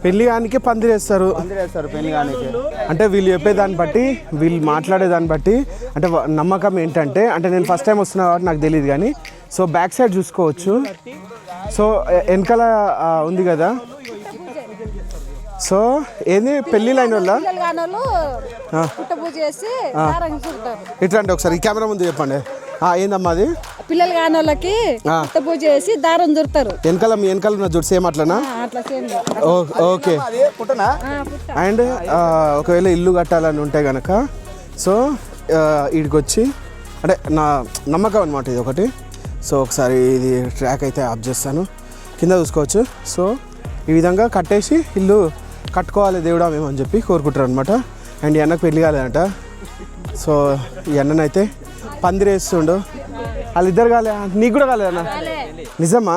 పెళ్లి కానికి పందిరేస్తారు. అంటే వీళ్ళు చెప్పేదాన్ని బట్టి, వీళ్ళు మాట్లాడేదాన్ని బట్టి, అంటే నమ్మకం ఏంటంటే, అంటే నేను ఫస్ట్ టైం వస్తున్నా కాబట్టి నాకు తెలియదు కానీ, సో బ్యాక్ సైడ్ చూసుకోవచ్చు. సో వెనకాల ఉంది కదా, సో ఏంది పెళ్లి లైన్ వల్ల ఇట్లా అంటే ఒకసారి ఈ కెమెరా ముందు చెప్పండి. ఏందమ్మా అది? పిల్లలు కాని వాళ్ళకి పూజ చేసి దారం చుడతారు. వెనకాల మీ వెనకాల ఉన్న జుట్టు సేమ్ అట్లనా? ఓకే. అండ్ ఒకవేళ ఇల్లు కట్టాలని ఉంటే కనుక సో వీడికి వచ్చి, అంటే నా నమ్మకం అనమాట ఇది ఒకటి. సో ఒకసారి ఇది ట్రాక్ అయితే ఆఫ్ చేస్తాను, కింద చూసుకోవచ్చు. సో ఈ విధంగా కట్టేసి ఇల్లు కట్టుకోవాలి దేవుడా మేము అని చెప్పి కోరుకుంటారు అనమాట. అండ్ ఈ అన్నకు పెళ్లి కాలేదంట. సో ఈ అన్ననైతే పందిరేస్తుండు. వాళ్ళిద్దరు కాలే, నీకు కూడా కాలేదన్న? నిజమా?